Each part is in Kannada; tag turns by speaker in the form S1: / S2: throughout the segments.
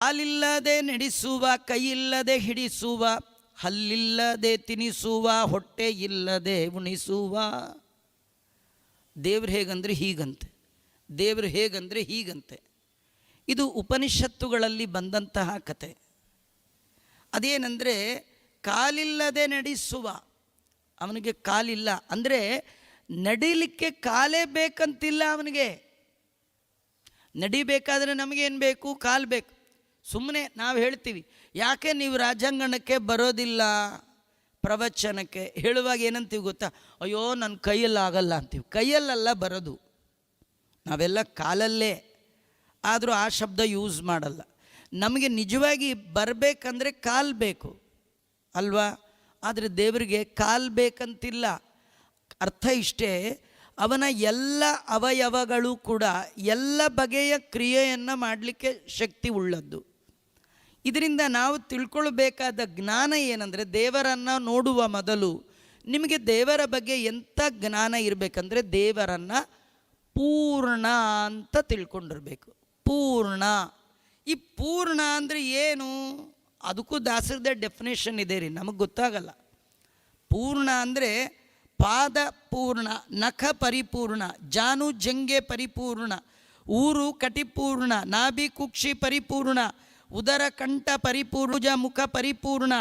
S1: ಕಾಲಿಲ್ಲದೆ ನಡೆಸುವ, ಕೈಯಿಲ್ಲದೆ ಹಿಡಿಸುವ, ಹಲ್ಲಿಲ್ಲದೆ ತಿನಿಸುವ, ಹೊಟ್ಟೆ ಇಲ್ಲದೆ ಉಣಿಸುವ. ದೇವ್ರು ಹೇಗಂದರೆ ಹೀಗಂತೆ, ದೇವರು ಹೇಗಂದರೆ ಹೀಗಂತೆ. ಇದು ಉಪನಿಷತ್ತುಗಳಲ್ಲಿ ಬಂದಂತಹ ಕತೆ. ಅದೇನೆಂದರೆ ಕಾಲಿಲ್ಲದೆ ನಡೆಸುವ, ಅವನಿಗೆ ಕಾಲಿಲ್ಲ ಅಂದರೆ ನಡಿಲಿಕ್ಕೆ ಕಾಲೇ ಬೇಕಂತಿಲ್ಲ ಅವನಿಗೆ. ನಡಿಬೇಕಾದ್ರೆ ನಮಗೇನು ಬೇಕು? ಕಾಲು ಬೇಕು. ಸುಮ್ಮನೆ ನಾವು ಹೇಳ್ತೀವಿ, ಯಾಕೆ ನೀವು ರಾಜಾಂಗಣಕ್ಕೆ ಬರೋದಿಲ್ಲ ಪ್ರವಚನಕ್ಕೆ? ಹೇಳುವಾಗ ಏನಂತೀವಿ ಗೊತ್ತಾ? ಅಯ್ಯೋ ನನ್ನ ಕೈಯಲ್ಲಾಗಲ್ಲ ಅಂತೀವಿ. ಕೈಯಲ್ಲೆಲ್ಲ ಬರೋದು, ನಾವೆಲ್ಲ ಕಾಲಲ್ಲೇ. ಆದರೂ ಆ ಶಬ್ದ ಯೂಸ್ ಮಾಡಲ್ಲ. ನಮಗೆ ನಿಜವಾಗಿ ಬರಬೇಕಂದ್ರೆ ಕಾಲು ಬೇಕು ಅಲ್ವಾ? ಆದರೆ ದೇವರಿಗೆ ಕಾಲು ಬೇಕಂತಿಲ್ಲ. ಅರ್ಥ ಇಷ್ಟೇ, ಅವನ ಎಲ್ಲ ಅವಯವಗಳು ಕೂಡ ಎಲ್ಲ ಬಗೆಯ ಕ್ರಿಯೆಯನ್ನು ಮಾಡಲಿಕ್ಕೆ ಶಕ್ತಿ ಉಳ್ಳದ್ದು. ಇದರಿಂದ ನಾವು ತಿಳ್ಕೊಳ್ಬೇಕಾದ ಜ್ಞಾನ ಏನಂದರೆ, ದೇವರನ್ನು ನೋಡುವ ಮೊದಲು ನಿಮಗೆ ದೇವರ ಬಗ್ಗೆ ಎಂಥ ಜ್ಞಾನ ಇರಬೇಕಂದ್ರೆ, ದೇವರನ್ನು ಪೂರ್ಣ ಅಂತ ತಿಳ್ಕೊಂಡಿರ್ಬೇಕು. ಪೂರ್ಣ. ಈ ಪೂರ್ಣ ಅಂದರೆ ಏನು? ಅದಕ್ಕೂ ದಾಸರದೇ ಡೆಫಿನೇಷನ್ ಇದೆ ರೀ, ನಮಗೆ ಗೊತ್ತಾಗಲ್ಲ. ಪೂರ್ಣ ಅಂದರೆ ಪಾದ ಪೂರ್ಣ, ನಖ ಪರಿಪೂರ್ಣ, ಜಾನು ಜಂಗೆ ಪರಿಪೂರ್ಣ, ಊರು ಕಟಿಪೂರ್ಣ, ನಾಭಿ ಕುಕ್ಷಿ ಪರಿಪೂರ್ಣ, ಉದರ ಕಂಠ ಪರಿಪೂರ್ಣ, ಮುಖ ಪರಿಪೂರ್ಣ,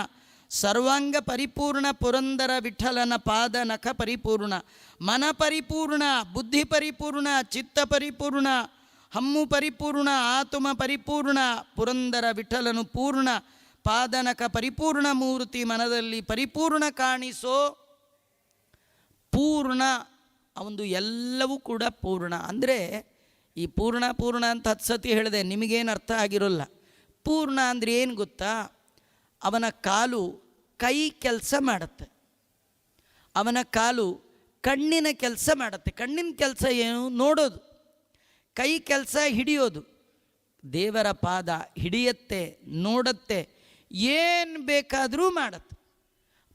S1: ಸರ್ವಾಂಗ ಪರಿಪೂರ್ಣ, ಪುರಂದರ ವಿಠಲನ ಪಾದ ನಖ ಪರಿಪೂರ್ಣ, ಮನ ಪರಿಪೂರ್ಣ, ಬುದ್ಧಿ ಪರಿಪೂರ್ಣ, ಚಿತ್ತ ಪರಿಪೂರ್ಣ, ಹಮ್ಮು ಪರಿಪೂರ್ಣ, ಆತ್ಮ ಪರಿಪೂರ್ಣ, ಪುರಂದರ ವಿಠಲನು ಪೂರ್ಣ, ಪಾದನಕ ಪರಿಪೂರ್ಣ ಮೂರ್ತಿ, ಮನದಲ್ಲಿ ಪರಿಪೂರ್ಣ ಕಾಣಿಸೋ ಪೂರ್ಣ. ಅವನು ಎಲ್ಲವೂ ಕೂಡ ಪೂರ್ಣ. ಅಂದರೆ ಈ ಪೂರ್ಣ ಪೂರ್ಣ ಅಂತ 10 ಸತಿ ಹೇಳಿದೆ, ನಿಮಗೇನು ಅರ್ಥ ಆಗಿರೋಲ್ಲ. ಪೂರ್ಣ ಅಂದರೆ ಏನು ಗೊತ್ತಾ? ಅವನ ಕಾಲು ಕೈ ಕೆಲಸ ಮಾಡುತ್ತೆ, ಅವನ ಕಾಲು ಕಣ್ಣಿನ ಕೆಲಸ ಮಾಡುತ್ತೆ. ಕಣ್ಣಿನ ಕೆಲಸ ಏನು? ನೋಡೋದು. ಕೈ ಕೆಲಸ ಹಿಡಿಯೋದು. ದೇವರ ಪಾದ ಹಿಡಿಯತ್ತೆ, ನೋಡುತ್ತೆ, ಏನು ಬೇಕಾದರೂ ಮಾಡುತ್ತೆ.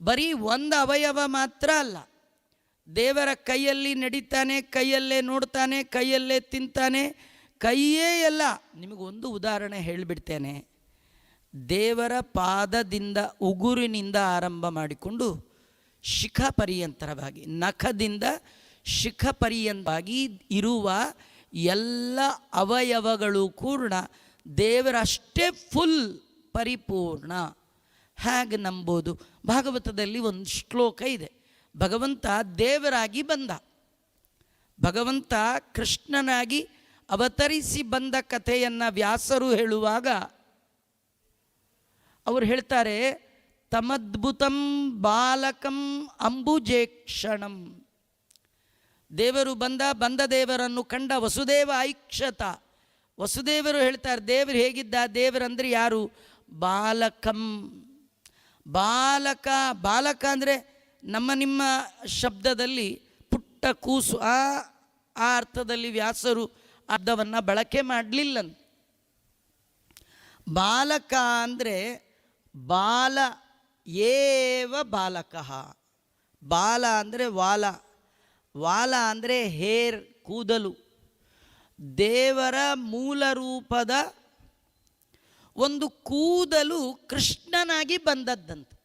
S1: ಬರೀ ಒಂದು ಅವಯವ ಮಾತ್ರ ಅಲ್ಲ, ದೇವರ ಕೈಯಲ್ಲಿ ನಡೀತಾನೆ, ಕೈಯಲ್ಲೇ ನೋಡ್ತಾನೆ, ಕೈಯಲ್ಲೇ ತಿಂತಾನೆ, ಕೈಯೇ ಎಲ್ಲ. ನಿಮಗೊಂದು ಉದಾಹರಣೆ ಹೇಳಿಬಿಡ್ತೇನೆ. ದೇವರ ಪಾದದಿಂದ ಉಗುರಿನಿಂದ ಆರಂಭ ಮಾಡಿಕೊಂಡು ಶಿಖ ಪರ್ಯಂತರವಾಗಿ, ನಖದಿಂದ ಶಿಖ ಪರ್ಯಂತವಾಗಿ ಇರುವ ಎಲ್ಲ ಅವಯವಗಳು ಕೂಡ ದೇವರಷ್ಟೇ ಫುಲ್ ಪರಿಪೂರ್ಣ. ಹೇಗೆ ನಂಬೋದು? ಭಾಗವತದಲ್ಲಿ ಒಂದು ಶ್ಲೋಕ ಇದೆ. ಭಗವಂತ ದೇವರಾಗಿ ಬಂದ, ಭಗವಂತ ಕೃಷ್ಣನಾಗಿ ಅವತರಿಸಿ ಬಂದ ಕಥೆಯನ್ನು ವ್ಯಾಸರು ಹೇಳುವಾಗ ಅವರು ಹೇಳ್ತಾರೆ, ತಮದ್ಭುತಂ ಬಾಲಕಂ ಅಂಬುಜೇಕ್ಷಣಂ. ದೇವರು ಬಂದ ದೇವರನ್ನು ಕಂಡ ವಸುದೇವ ಐಕ್ಷತ. ವಸುದೇವರು ಹೇಳ್ತಾರೆ, ದೇವರು ಹೇಗಿದ್ದ? ದೇವರಂದ್ರೆ ಯಾರು? ಬಾಲಕಂ. ಬಾಲಕ. ಬಾಲಕ ಅಂದರೆ ನಮ್ಮ ನಿಮ್ಮ ಶಬ್ದದಲ್ಲಿ ಪುಟ್ಟ ಕೂಸು. ಆ ಅರ್ಥದಲ್ಲಿ ವ್ಯಾಸರು ಅರ್ಧವನ್ನು ಬಳಕೆ ಮಾಡಲಿಲ್ಲ. ಬಾಲಕ ಅಂದರೆ ಬಾಲ ಏವ ಬಾಲಕಃ. ಬಾಲ ಅಂದರೆ ವಾಲ, ವಾಲ ಅಂದರೆ ಹೇರ್, ಕೂದಲು. ದೇವರ ಮೂಲ ರೂಪದ ಒಂದು ಕೂದಲು ಕೃಷ್ಣನಾಗಿ ಬಂದದ್ದಂತೆ.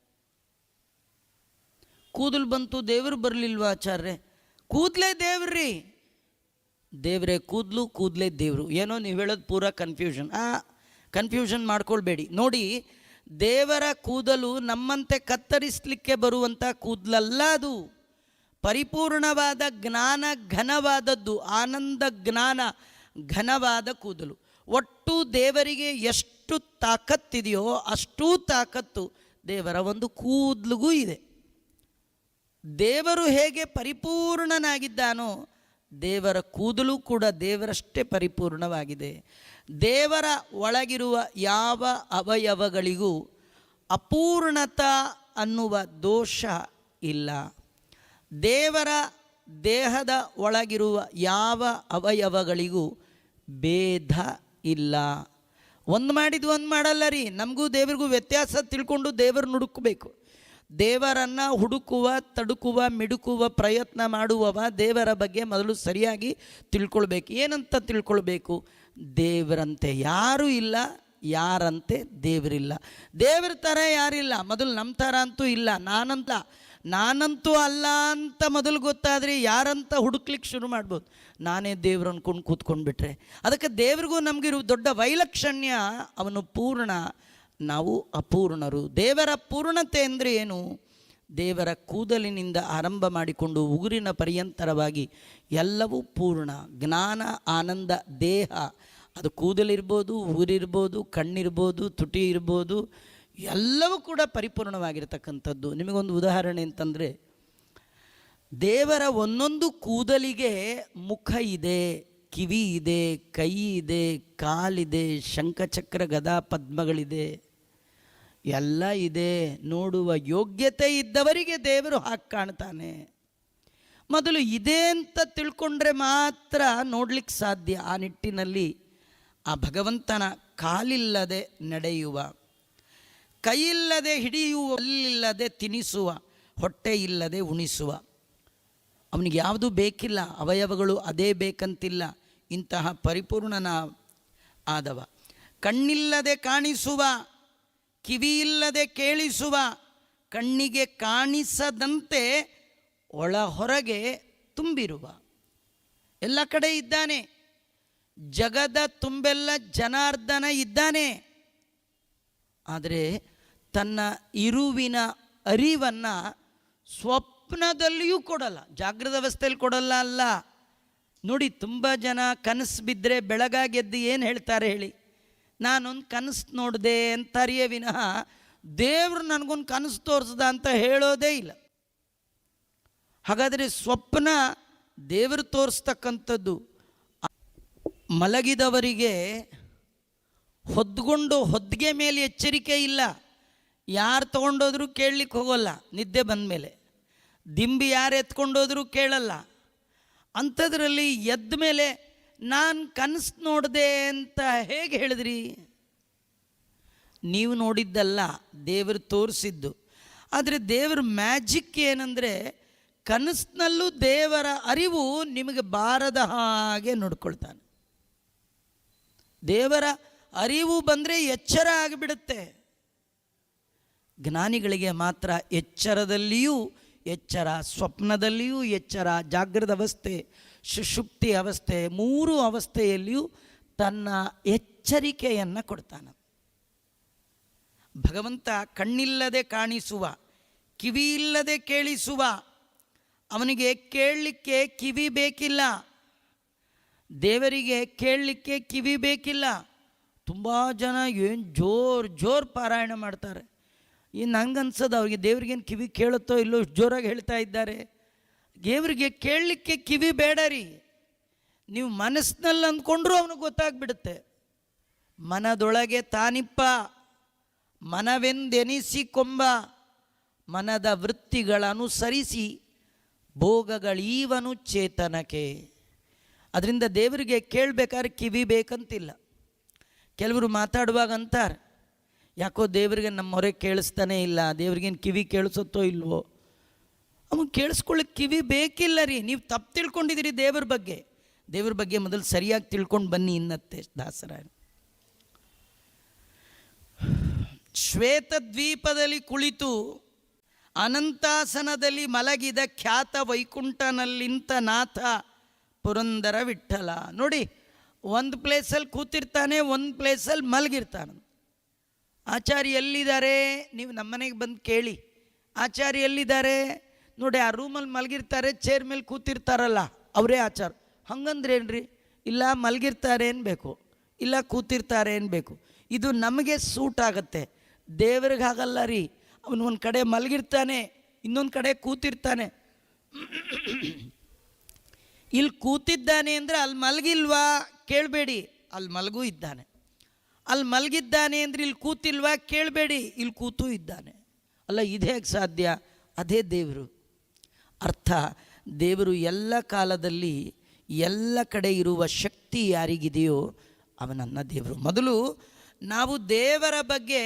S1: ಕೂದಲು ಬಂತು, ದೇವರು ಬರಲಿಲ್ವಾ ಆಚಾರ್ಯ? ಕೂದಲೇ ದೇವ್ರಿ. ದೇವರೇ ಕೂದಲು, ಕೂದಲೇ ದೇವರು. ಏನೋ ನೀವು ಹೇಳೋದು ಪೂರಾ ಕನ್ಫ್ಯೂಷನ್. ಕನ್ಫ್ಯೂಷನ್ ಮಾಡ್ಕೊಳ್ಬೇಡಿ. ನೋಡಿ, ದೇವರ ಕೂದಲು ನಮ್ಮಂತೆ ಕತ್ತರಿಸಲಿಕ್ಕೆ ಬರುವಂಥ ಕೂದಲಲ್ಲ, ಅದು ಪರಿಪೂರ್ಣವಾದ ಜ್ಞಾನ ಘನವಾದದ್ದು, ಆನಂದ ಜ್ಞಾನ ಘನವಾದ ಕೂದಲು. ಒಟ್ಟು ದೇವರಿಗೆ ಎಷ್ಟು ತಾಕತ್ತಿದೆಯೋ ಅಷ್ಟೂ ತಾಕತ್ತು ದೇವರ ಒಂದು ಕೂದಲಿಗೂ ಇದೆ. ದೇವರು ಹೇಗೆ ಪರಿಪೂರ್ಣನಾಗಿದ್ದಾನೋ ದೇವರ ಕೂದಲು ಕೂಡ ದೇವರಷ್ಟೇ ಪರಿಪೂರ್ಣವಾಗಿದೆ. ದೇವರ ಒಳಗಿರುವ ಯಾವ ಅವಯವಗಳಿಗೂ ಅಪೂರ್ಣತ ಅನ್ನುವ ದೋಷ ಇಲ್ಲ. ದೇವರ ದೇಹದ ಒಳಗಿರುವ ಯಾವ ಅವಯವಗಳಿಗೂ ಭೇದ ಇಲ್ಲ. ಒಂದು ಮಾಡಿದ್ದು ಒಂದು ಮಾಡಲ್ಲ ರೀ. ನಮಗೂ ದೇವರಿಗೂ ವ್ಯತ್ಯಾಸ ತಿಳ್ಕೊಂಡು ದೇವರನ್ನ ಹುಡುಕಬೇಕು. ದೇವರನ್ನು ಹುಡುಕುವ, ತಡುಕುವ, ಮಿಡುಕುವ ಪ್ರಯತ್ನ ಮಾಡುವವ ದೇವರ ಬಗ್ಗೆ ಮೊದಲು ಸರಿಯಾಗಿ ತಿಳ್ಕೊಳ್ಬೇಕು. ಏನಂತ ತಿಳ್ಕೊಳ್ಬೇಕು? ದೇವರಂತೆ ಯಾರೂ ಇಲ್ಲ, ಯಾರಂತೆ ದೇವರಿಲ್ಲ. ದೇವ್ರ ಥರ ಯಾರಿಲ್ಲ. ಮೊದಲು ನಮ್ಮ ಥರ ಅಂತೂ ಇಲ್ಲ. ನಾನಂತೂ ಅಲ್ಲ ಅಂತ ಮೊದಲು ಗೊತ್ತಾದರೆ ಯಾರಂತ ಹುಡುಕ್ಲಿಕ್ಕೆ ಶುರು ಮಾಡ್ಬೋದು. ನಾನೇ ದೇವ್ರು ಅಂದ್ಕೊಂಡು ಕೂತ್ಕೊಂಡ್ಬಿಟ್ರೆ. ಅದಕ್ಕೆ ದೇವ್ರಿಗೂ ನಮಗಿರೋ ದೊಡ್ಡ ವೈಲಕ್ಷಣ್ಯ, ಅವನು ಪೂರ್ಣ, ನಾವು ಅಪೂರ್ಣರು. ದೇವರ ಪೂರ್ಣತೆ ಅಂದರೆ ಏನು? ದೇವರ ಕೂದಲಿನಿಂದ ಆರಂಭ ಮಾಡಿಕೊಂಡು ಉಗುರಿನ ಪರ್ಯಂತರವಾಗಿ ಎಲ್ಲವೂ ಪೂರ್ಣ. ಜ್ಞಾನ, ಆನಂದ, ದೇಹ, ಅದು ಕೂದಲಿರ್ಬೋದು, ಉಗುರಿರ್ಬೋದು, ಕಣ್ಣಿರ್ಬೋದು, ತುಟಿ ಇರ್ಬೋದು, ಎಲ್ಲವೂ ಕೂಡ ಪರಿಪೂರ್ಣವಾಗಿರ್ತಕ್ಕಂಥದ್ದು. ನಿಮಗೊಂದು ಉದಾಹರಣೆ ಅಂತಂದರೆ, ದೇವರ ಒಂದೊಂದು ಕೂದಲಿಗೆ ಮುಖ ಇದೆ, ಕಿವಿ ಇದೆ, ಕೈ ಇದೆ, ಕಾಲಿದೆ, ಶಂಖಚಕ್ರ ಗದಾ ಪದ್ಮಗಳಿದೆ, ಎಲ್ಲ ಇದೆ. ನೋಡುವ ಯೋಗ್ಯತೆ ಇದ್ದವರಿಗೆ ದೇವರು ಹಾಗೆ ಕಾಣ್ತಾನೆ. ಮೊದಲು ಇದೆ ಅಂತ ತಿಳ್ಕೊಂಡ್ರೆ ಮಾತ್ರ ನೋಡ್ಲಿಕ್ಕೆ ಸಾಧ್ಯ. ಆ ನಿಟ್ಟಿನಲ್ಲಿ ಆ ಭಗವಂತನ ಕಾಲಿಲ್ಲದೆ ನಡೆಯುವ, ಕೈಯಿಲ್ಲದೆ ಹಿಡಿಯುವ, ಅಲ್ಲಿಲ್ಲದೆ ತಿನಿಸುವ, ಹೊಟ್ಟೆ ಇಲ್ಲದೆ ಉಣಿಸುವ, ಅವನಿಗೆ ಯಾವುದೂ ಬೇಕಿಲ್ಲ, ಅವಯವಗಳು ಅದೇ ಬೇಕಂತಿಲ್ಲ, ಇಂತಹ ಪರಿಪೂರ್ಣನ ಆದವ. ಕಣ್ಣಿಲ್ಲದೆ ಕಾಣಿಸುವ, ಕಿವಿಯಿಲ್ಲದೆ ಕೇಳಿಸುವ, ಕಣ್ಣಿಗೆ ಕಾಣಿಸದಂತೆ ಒಳ ಹೊರಗೆ ತುಂಬಿರುವ, ಎಲ್ಲ ಕಡೆ ಇದ್ದಾನೆ. ಜಗದ ತುಂಬೆಲ್ಲ ಜನಾರ್ದನ ಇದ್ದಾನೆ. ಆದರೆ ತನ್ನ ಇರುವಿನ ಅರಿವನ್ನು ಸ್ವಪ್ನದಲ್ಲಿಯೂ ಕೊಡಲ್ಲ, ಜಾಗೃತ ಅವಸ್ಥೆಯಲ್ಲಿ ಕೊಡಲ್ಲ. ಅಲ್ಲ ನೋಡಿ, ತುಂಬ ಜನ ಕನಸು ಬಿದ್ದರೆ ಬೆಳಗಾಗೆದ್ದು ಏನು ಹೇಳ್ತಾರೆ ಹೇಳಿ? ನಾನೊಂದು ಕನಸು ನೋಡಿದೆ ಅಂತಾರಿಯೇ ವಿನಃ ದೇವ್ರು ನನಗೊಂದು ಕನಸು ತೋರಿಸ್ದ ಅಂತ ಹೇಳೋದೇ ಇಲ್ಲ. ಹಾಗಾದರೆ ಸ್ವಪ್ನ ದೇವರು ತೋರಿಸ್ತಕ್ಕಂಥದ್ದು. ಮಲಗಿದವರಿಗೆ ಹೊದ್ಗೆ ಮೇಲೆ ಎಚ್ಚರಿಕೆ ಇಲ್ಲ. ಯಾರು ತೊಗೊಂಡೋದ್ರೂ ಕೇಳಲಿಕ್ಕೆ ಹೋಗೋಲ್ಲ ನಿದ್ದೆ ಬಂದ ಮೇಲೆ. ದಿಂಬಿ ಯಾರು ಎತ್ಕೊಂಡೋದ್ರೂ ಕೇಳಲ್ಲ. ಅಂಥದ್ರಲ್ಲಿ ಎದ್ದ ಮೇಲೆ ನಾನು ಕನಸು ನೋಡಿದೆ ಅಂತ ಹೇಗೆ ಹೇಳಿದ್ರಿ? ನೀವು ನೋಡಿದ್ದಲ್ಲ, ದೇವರು ತೋರಿಸಿದ್ದು. ಆದರೆ ದೇವರ ಮ್ಯಾಜಿಕ್ ಏನಂದರೆ, ಕನಸಿನಲ್ಲೂ ದೇವರ ಅರಿವು ನಿಮಗೆ ಬಾರದ ಹಾಗೆ ನೋಡ್ಕೊಳ್ತಾನೆ. ದೇವರ ಅರಿವು ಬಂದರೆ ಎಚ್ಚರ ಆಗಿಬಿಡುತ್ತೆ. ಜ್ಞಾನಿಗಳಿಗೆ ಮಾತ್ರ ಎಚ್ಚರದಲ್ಲಿಯೂ ಎಚ್ಚರ, ಸ್ವಪ್ನದಲ್ಲಿಯೂ ಎಚ್ಚರ, ಜಾಗೃತ ಅವಸ್ಥೆ, ಸುಷುಪ್ತಿ ಅವಸ್ಥೆ, ಮೂರು ಅವಸ್ಥೆಯಲ್ಲಿಯೂ ತನ್ನ ಎಚ್ಚರಿಕೆಯನ್ನು ಕೊಡ್ತಾನೆ. ಭಗವಂತ ಕಣ್ಣಿಲ್ಲದೆ ಕಾಣಿಸುವ, ಕಿವಿ ಇಲ್ಲದೆ ಕೇಳಿಸುವ. ಅವನಿಗೆ ಕೇಳಲಿಕ್ಕೆ ಕಿವಿ ಬೇಕಿಲ್ಲ, ದೇವರಿಗೆ ಕೇಳಲಿಕ್ಕೆ ಕಿವಿ ಬೇಕಿಲ್ಲ. ತುಂಬ ಜನ ಏನು ಜೋರು ಪಾರಾಯಣ ಮಾಡ್ತಾರೆ. ನಂಗೆ ಅನ್ಸೋದು ಅವ್ರಿಗೆ ದೇವ್ರಿಗೇನು ಕಿವಿ ಕೇಳುತ್ತೋ ಇಲ್ಲೋ ಇಷ್ಟು ಜೋರಾಗಿ ಹೇಳ್ತಾ ಇದ್ದಾರೆ. ದೇವರಿಗೆ ಕೇಳಲಿಕ್ಕೆ ಕಿವಿ ಬೇಡ ರೀ. ನೀವು ಮನಸ್ಸಿನಲ್ಲಿ ಅಂದ್ಕೊಂಡ್ರೂ ಅವನಿಗೆ ಗೊತ್ತಾಗ್ಬಿಡುತ್ತೆ. ಮನದೊಳಗೆ ತಾನಿಪ್ಪ, ಮನವೆಂದೆನಿಸಿಕೊಂಬ, ಮನದ ವೃತ್ತಿಗಳನುಸರಿಸಿ ಭೋಗಗಳೀವನು ಚೇತನಕ್ಕೆ. ಅದರಿಂದ ದೇವರಿಗೆ ಕೇಳಬೇಕಾದ್ರೆ ಕಿವಿ ಬೇಕಂತಿಲ್ಲ. ಕೆಲವರು ಮಾತಾಡುವಾಗ ಅಂತಾರೆ, ಯಾಕೋ ದೇವರಿಗೆ ನಮ್ಮ ಮೊರೆ ಕೇಳಿಸ್ತಾನೆ ಇಲ್ಲ, ದೇವ್ರಿಗೇನು ಕಿವಿ ಕೇಳಿಸುತ್ತೋ ಇಲ್ವೋ. ಅವನು ಕೇಳಿಸ್ಕೊಳ್ಳಿಕ್ಕೆ ಕಿವಿ ಬೇಕಿಲ್ಲ ರೀ. ನೀವು ತಪ್ಪು ತಿಳ್ಕೊಂಡಿದ್ದೀರಿ ದೇವ್ರ ಬಗ್ಗೆ. ದೇವ್ರ ಬಗ್ಗೆ ಮೊದಲು ಸರಿಯಾಗಿ ತಿಳ್ಕೊಂಡು ಬನ್ನಿ ಇನ್ನತ್ತೆ ದಾಸರಾಯರು. ಶ್ವೇತದ್ವೀಪದಲ್ಲಿ ಕುಳಿತು ಅನಂತಾಸನದಲ್ಲಿ ಮಲಗಿದ ಖ್ಯಾತ ವೈಕುಂಠನಲ್ಲಿಂತ ನಾಥ ಪುರಂದರ ವಿಠಲ. ನೋಡಿ, ಒಂದು ಪ್ಲೇಸಲ್ಲಿ ಕೂತಿರ್ತಾನೆ, ಒಂದು ಪ್ಲೇಸಲ್ಲಿ ಮಲಗಿರ್ತಾನೆ. ಆಚಾರ್ಯ ಎಲ್ಲಿದ್ದಾರೆ? ನೀವು ನಮ್ಮನೆಗೆ ಬಂದು ಕೇಳಿ, ಆಚಾರ್ಯ ಎಲ್ಲಿದ್ದಾರೆ ನೋಡಿ. ಆ ರೂಮಲ್ಲಿ ಮಲಗಿರ್ತಾರೆ, ಚೇರ್ ಮೇಲೆ ಕೂತಿರ್ತಾರಲ್ಲ, ಅವರೇ ಆಚಾರ. ಹಂಗಂದ್ರೇನ್ರಿ? ಇಲ್ಲ ಮಲಗಿರ್ತಾರೆ ಅನ್ಬೇಕು, ಇಲ್ಲ ಕೂತಿರ್ತಾರೆ ಅನ್ಬೇಕು. ಇದು ನಮಗೆ ಸೂಟ್ ಆಗುತ್ತೆ, ದೇವ್ರಿಗೆ ಆಗಲ್ಲ ರೀ. ಅವನು ಒಂದು ಕಡೆ ಮಲಗಿರ್ತಾನೆ, ಇನ್ನೊಂದು ಕಡೆ ಕೂತಿರ್ತಾನೆ. ಇಲ್ಲಿ ಕೂತಿದ್ದಾನೆ ಅಂದರೆ ಅಲ್ಲಿ ಮಲಗಿಲ್ವಾ ಕೇಳಬೇಡಿ, ಅಲ್ಲಿ ಮಲಗೂ ಇದ್ದಾನೆ. ಅಲ್ಲಿ ಮಲಗಿದ್ದಾನೆ ಅಂದರೆ ಇಲ್ಲಿ ಕೂತಿಲ್ವಾ ಕೇಳಬೇಡಿ, ಇಲ್ಲಿ ಕೂತು ಇದ್ದಾನೆ. ಅಲ್ಲ, ಇದು ಹೇಗೆ ಸಾಧ್ಯ? ಅದೇ ದೇವರು. ಅರ್ಥ, ದೇವರು ಎಲ್ಲ ಕಾಲದಲ್ಲಿ ಎಲ್ಲ ಕಡೆ ಇರುವ ಶಕ್ತಿ ಯಾರಿಗಿದೆಯೋ ಅವನನ್ನ ದೇವರು. ಮೊದಲು ನಾವು ದೇವರ ಬಗ್ಗೆ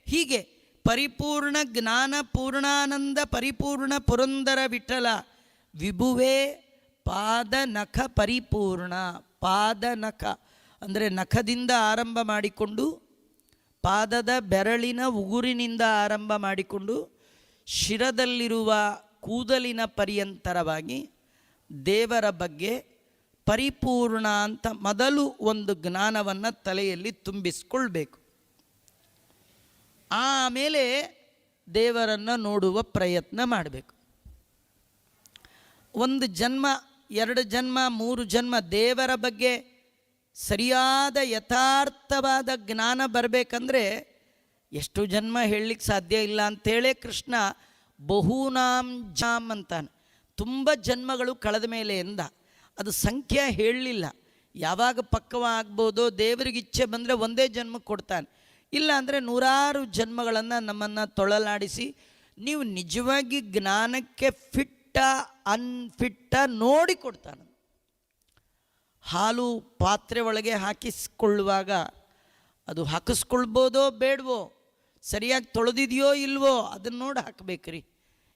S1: ಹೀಗೆ ಪರಿಪೂರ್ಣ ಜ್ಞಾನ ಪೂರ್ಣಾನಂದ ಪರಿಪೂರ್ಣ ಪುರಂದರ ವಿಠಲ ವಿಭುವೇ ಪಾದ ನಖ ಪರಿಪೂರ್ಣ. ಪಾದ ನಖ ಅಂದರೆ ನಖದಿಂದ ಆರಂಭ ಮಾಡಿಕೊಂಡು ಪಾದದ ಬೆರಳಿನ ಉಗುರಿನಿಂದ ಆರಂಭ ಮಾಡಿಕೊಂಡು ಶಿರದಲ್ಲಿರುವ ಕೂದಲಿನ ಪರ್ಯಂತರವಾಗಿ ದೇವರ ಬಗ್ಗೆ ಪರಿಪೂರ್ಣ ಅಂತ ಮೊದಲು ಒಂದು ಜ್ಞಾನವನ್ನು ತಲೆಯಲ್ಲಿ ತುಂಬಿಸ್ಕೊಳ್ಬೇಕು. ಆಮೇಲೆ ದೇವರನ್ನು ನೋಡುವ ಪ್ರಯತ್ನ ಮಾಡಬೇಕು. ಒಂದು ಜನ್ಮ, 2 ಜನ್ಮ, 3 ಜನ್ಮ ದೇವರ ಬಗ್ಗೆ ಸರಿಯಾದ ಯಥಾರ್ಥವಾದ ಜ್ಞಾನ ಬರಬೇಕಂದ್ರೆ ಎಷ್ಟು ಜನ್ಮ ಹೇಳಲಿಕ್ಕೆ ಸಾಧ್ಯ ಇಲ್ಲ ಅಂತೇಳೇ ಕೃಷ್ಣ ಬಹುನಾಂ ಜಾಮ್ ಅಂತಾನೆ. ತುಂಬ ಜನ್ಮಗಳು ಕಳೆದ ಮೇಲೆ ಎಂದ, ಅದು ಸಂಖ್ಯೆ ಹೇಳಲಿಲ್ಲ. ಯಾವಾಗ ಪಕ್ವವಾಗ್ಬೋದೋ ದೇವರಿಗೆ ಇಚ್ಛೆ ಬಂದರೆ ಒಂದೇ ಜನ್ಮಕ್ಕೆ ಕೊಡ್ತಾನೆ, ಇಲ್ಲ ಅಂದರೆ 100 ಜನ್ಮಗಳನ್ನು ನಮ್ಮನ್ನು ತೊಳಲಾಡಿಸಿ ನೀವು ನಿಜವಾಗಿ ಜ್ಞಾನಕ್ಕೆ ಫಿಟ್ಟ ಅನ್ಫಿಟ್ಟ ನೋಡಿ ಕೊಡ್ತಾನೆ. ಹಾಲು ಪಾತ್ರೆ ಒಳಗೆ ಹಾಕಿಸ್ಕೊಳ್ಳುವಾಗ ಅದು ಹಾಕಿಸ್ಕೊಳ್ಬೋದೋ ಬೇಡವೋ, ಸರಿಯಾಗಿ ತೊಳೆದಿದೆಯೋ ಇಲ್ವೋ ಅದನ್ನು ನೋಡಿ ಹಾಕಬೇಕ್ರಿ.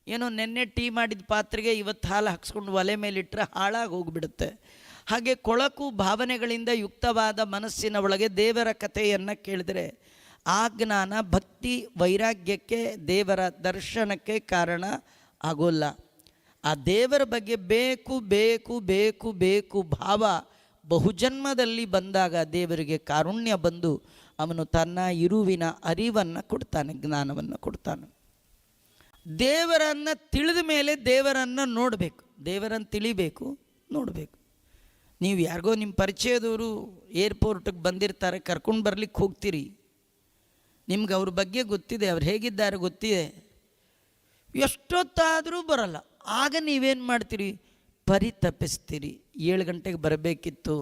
S1: ಏನೋ ನೆನ್ನೆ ಟೀ ಮಾಡಿದ ಪಾತ್ರೆಗೆ ಇವತ್ತು ಹಾಲು ಹಾಕ್ಸ್ಕೊಂಡು ಒಲೆ ಮೇಲಿಟ್ಟರೆ ಹಾಳಾಗಿ ಹೋಗಿಬಿಡುತ್ತೆ. ಹಾಗೆ ಕೊಳಕು ಭಾವನೆಗಳಿಂದ ಯುಕ್ತವಾದ ಮನಸ್ಸಿನ ಒಳಗೆ ದೇವರ ಕಥೆಯನ್ನು ಕೇಳಿದರೆ ಆ ಜ್ಞಾನ ಭಕ್ತಿ ವೈರಾಗ್ಯಕ್ಕೆ, ದೇವರ ದರ್ಶನಕ್ಕೆ ಕಾರಣ ಆಗೋಲ್ಲ. ಆ ದೇವರ ಬಗ್ಗೆ ಬೇಕು ಬೇಕು ಬೇಕು ಬೇಕು ಭಾವ ಬಹುಜನ್ಮದಲ್ಲಿ ಬಂದಾಗ ದೇವರಿಗೆ ಕಾರುಣ್ಯ ಬಂದು ಅವನು ತನ್ನ ಇರುವಿನ ಅರಿವನ್ನು ಕೊಡ್ತಾನೆ, ಜ್ಞಾನವನ್ನು ಕೊಡ್ತಾನೆ. ದೇವರನ್ನು ತಿಳಿದ ಮೇಲೆ ದೇವರನ್ನು ನೋಡಬೇಕು, ದೇವರನ್ನು ತಿಳಿಬೇಕು, ನೋಡಬೇಕು. ನೀವು ಯಾರಿಗೋ ನಿಮ್ಮ ಪರಿಚಯದವರು ಏರ್ಪೋರ್ಟಿಗೆ ಬಂದಿರ್ತಾರೆ, ಕರ್ಕೊಂಡು ಬರ್ಲಿಕ್ಕೆ ಹೋಗ್ತೀರಿ, ನಿಮ್ಗೆ ಅವ್ರ ಬಗ್ಗೆ ಗೊತ್ತಿದೆ, ಅವ್ರು ಹೇಗಿದ್ದಾರೆ ಗೊತ್ತಿದೆ, ಎಷ್ಟೊತ್ತಾದರೂ ಬರಲ್ಲ. ಆಗ ನೀವೇನು ಮಾಡ್ತೀರಿ? ಪರಿತಪಿಸ್ತೀರಿ. 7 ಗಂಟೆಗೆ ಬರಬೇಕಿತ್ತು,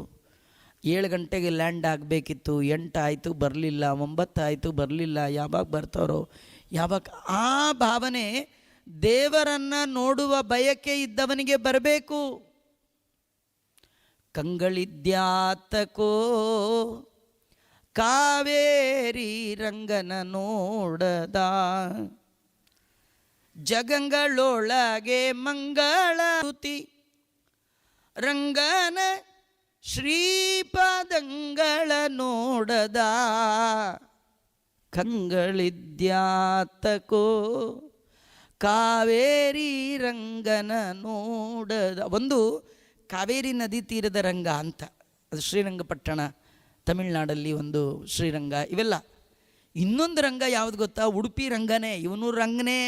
S1: 7 ಗಂಟೆಗೆ ಲ್ಯಾಂಡ್ ಆಗಬೇಕಿತ್ತು, 8 ಆಯಿತು ಬರಲಿಲ್ಲ, 9 ಆಯಿತು ಬರಲಿಲ್ಲ, ಯಾವಾಗ ಬರ್ತಾರೋ ಯಾವಾಗ. ಆ ಭಾವನೆ ದೇವರನ್ನು ನೋಡುವ ಬಯಕೆ ಇದ್ದವನಿಗೆ ಬರಬೇಕು. ಕಂಗಳಿದ್ಯಾತಕೋ ಕಾವೇರಿ ರಂಗನ ನೋಡದ, ಜಗಂಗಳೊಳಗೆ ಮಂಗಳೂತಿ ರಂಗನ ಶ್ರೀಪಾದಂಗಳ ನೋಡದ. ಕಂಗಳಿದ್ಯಾತಕೋ ಕಾವೇರಿ ರಂಗನ ನೋಡದ. ಒಂದು ಕಾವೇರಿ ನದಿ ತೀರದ ರಂಗ ಅಂತ, ಅದು ಶ್ರೀರಂಗಪಟ್ಟಣ ತಮಿಳ್ನಾಡಲ್ಲಿ ಒಂದು ಶ್ರೀರಂಗ. ಇವೆಲ್ಲ ಇನ್ನೊಂದು ರಂಗ ಯಾವುದು ಗೊತ್ತಾ? ಉಡುಪಿ ರಂಗನೇ, ಇವನು ರಂಗನೇ.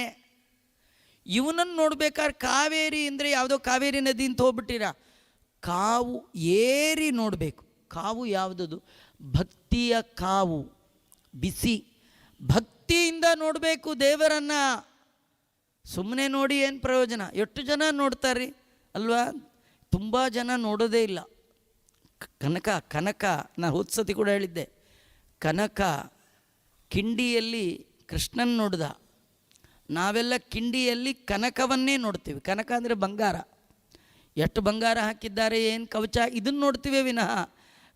S1: ಇವನನ್ನು ನೋಡ್ಬೇಕಾದ್ರೆ ಕಾವೇರಿ ಅಂದರೆ ಯಾವುದೋ ಕಾವೇರಿ ನದಿ ಅಂತ ಹೋಗ್ಬಿಟ್ಟಿರ, ಕಾವು ಏರಿ ನೋಡಬೇಕು. ಕಾವು ಯಾವುದದು? ಭಕ್ತಿಯ ಕಾವು, ಬಿಸಿ ಭಕ್ತಿಯಿಂದ ನೋಡಬೇಕು ದೇವರನ್ನು. ಸುಮ್ಮನೆ ನೋಡಿ ಏನು ಪ್ರಯೋಜನ? ಎಷ್ಟು ಜನ ನೋಡ್ತಾರೆ ಅಲ್ವಾ? ತುಂಬ ಜನ ನೋಡೋದೇ ಇಲ್ಲ. ಕನಕ ನಾ ಹೋದ್ಸತಿ ಕೂಡ ಹೇಳಿದ್ದೆ, ಕನಕ ಕಿಂಡಿಯಲ್ಲಿ ಕೃಷ್ಣನ್ ನೋಡ್ದ, ನಾವೆಲ್ಲ ಕಿಂಡಿಯಲ್ಲಿ ಕನಕವನ್ನೇ ನೋಡ್ತೀವಿ. ಕನಕ ಅಂದರೆ ಬಂಗಾರ. ಎಷ್ಟು ಬಂಗಾರ ಹಾಕಿದ್ದಾರೆ, ಏನು ಕವಚ, ಇದನ್ನು ನೋಡ್ತೀವಿ ವಿನಃ,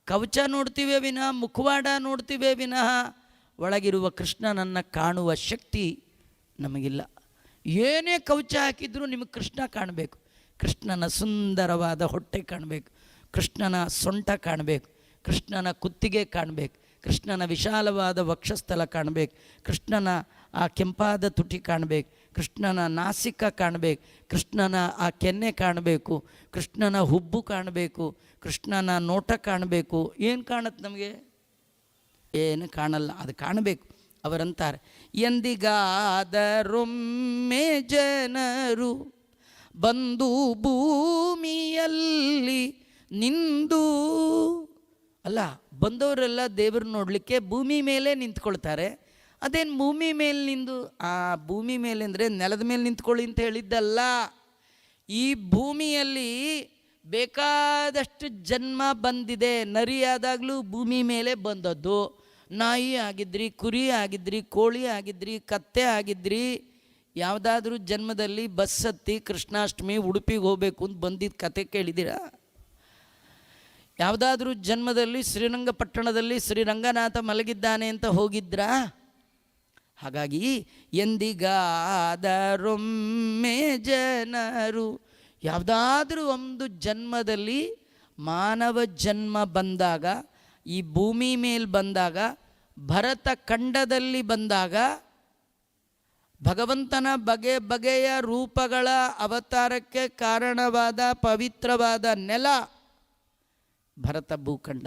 S1: ಕವಚ ನೋಡ್ತೀವಿ ವಿನಃ, ಮುಖವಾಡ ನೋಡ್ತೀವಿ ವಿನಃ ಒಳಗಿರುವ ಕೃಷ್ಣನನ್ನು ಕಾಣುವ ಶಕ್ತಿ ನಮಗಿಲ್ಲ. ಏನೇ ಕವಚ ಹಾಕಿದರೂ ನಿಮಗೆ ಕೃಷ್ಣ ಕಾಣಬೇಕು, ಕೃಷ್ಣನ ಸುಂದರವಾದ ಹೊಟ್ಟೆ ಕಾಣಬೇಕು, ಕೃಷ್ಣನ ಸೊಂಟ ಕಾಣಬೇಕು, ಕೃಷ್ಣನ ಕುತ್ತಿಗೆ ಕಾಣಬೇಕು, ಕೃಷ್ಣನ ವಿಶಾಲವಾದ ವಕ್ಷಸ್ಥಲ ಕಾಣಬೇಕು, ಕೃಷ್ಣನ ಆ ಕೆಂಪಾದ ತುಟಿ ಕಾಣಬೇಕು, ಕೃಷ್ಣನ ನಾಸಿಕ ಕಾಣಬೇಕು, ಕೃಷ್ಣನ ಆ ಕೆನ್ನೆ ಕಾಣಬೇಕು, ಕೃಷ್ಣನ ಹುಬ್ಬು ಕಾಣಬೇಕು, ಕೃಷ್ಣನ ನೋಟ ಕಾಣಬೇಕು. ಏನು ಕಾಣುತ್ತೆ ನಮಗೆ? ಏನು ಕಾಣಲ್ಲ, ಅದು ಕಾಣಬೇಕು. ಅವರಂತಾರೆ, ಎಂದಿಗಾದರೊಮ್ಮೆ ಜನರು ಬಂದು ಭೂಮಿಯಲ್ಲಿ ನಿಂದು. ಅಲ್ಲ, ಬಂದವರೆಲ್ಲ ದೇವರು ನೋಡಲಿಕ್ಕೆ ಭೂಮಿ ಮೇಲೆ ನಿಂತ್ಕೊಳ್ತಾರೆ. ಅದೇನು ಭೂಮಿ ಮೇಲೆ ನಿಂದು? ಆ ಭೂಮಿ ಮೇಲೆ ಅಂದರೆ ನೆಲದ ಮೇಲೆ ನಿಂತ್ಕೊಳ್ಳಿ ಅಂತ ಹೇಳಿದ್ದಲ್ಲ. ಈ ಭೂಮಿಯಲ್ಲಿ ಬೇಕಾದಷ್ಟು ಜನ್ಮ ಬಂದಿದೆ. ನರಿ ಆದಾಗಲೂ ಭೂಮಿ ಮೇಲೆ ಬಂದದ್ದು. ನಾಯಿ ಆಗಿದ್ರಿ, ಕುರಿ ಆಗಿದ್ರಿ, ಕೋಳಿ ಆಗಿದ್ರಿ, ಕತ್ತೆ ಆಗಿದ್ರಿ. ಯಾವುದಾದ್ರೂ ಜನ್ಮದಲ್ಲಿ ಬಸ್ ಹತ್ತಿ ಕೃಷ್ಣಾಷ್ಟಮಿ ಉಡುಪಿಗೆ ಹೋಗಬೇಕು ಅಂತ ಬಂದಿದ್ದ ಕತೆ ಕೇಳಿದ್ದೀರಾ? ಯಾವುದಾದ್ರೂ ಜನ್ಮದಲ್ಲಿ ಶ್ರೀರಂಗಪಟ್ಟಣದಲ್ಲಿ ಶ್ರೀರಂಗನಾಥ ಮಲಗಿದ್ದಾನೆ ಅಂತ ಹೋಗಿದ್ರಾ? ಹಾಗಾಗಿ ಎಂದಿಗಾದರೊಮ್ಮೆ ಜನರು, ಯಾವುದಾದ್ರೂ ಒಂದು ಜನ್ಮದಲ್ಲಿ ಮಾನವ ಜನ್ಮ ಬಂದಾಗ, ಈ ಭೂಮಿ ಮೇಲೆ ಬಂದಾಗ ಭರತ ಖಂಡದಲ್ಲಿ ಬಂದಾಗ ಭಗವಂತನ ಬಗೆ ಬಗೆಯ ರೂಪಗಳ ಅವತಾರಕ್ಕೆ ಕಾರಣವಾದ ಪವಿತ್ರವಾದ ನೆಲ ಭರತ ಭೂಖಂಡ.